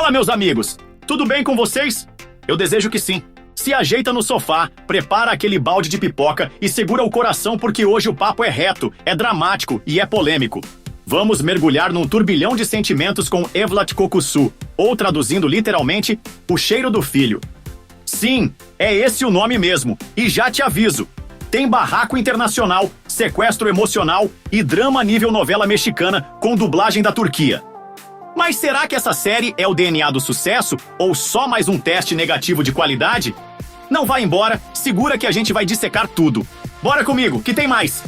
Fala, meus amigos! Tudo bem com vocês? Eu desejo que sim. Se ajeita no sofá, prepara aquele balde de pipoca e segura o coração porque hoje o papo é reto, é dramático e é polêmico. Vamos mergulhar num turbilhão de sentimentos com Evlat Kokussu, ou traduzindo literalmente, o cheiro do filho. Sim, é esse o nome mesmo, e já te aviso. Tem barraco internacional, sequestro emocional e drama nível novela mexicana com dublagem da Turquia. Mas será que essa série é o DNA do sucesso ou só mais um teste negativo de qualidade? Não vá embora, segura que a gente vai dissecar tudo. Bora comigo, que tem mais!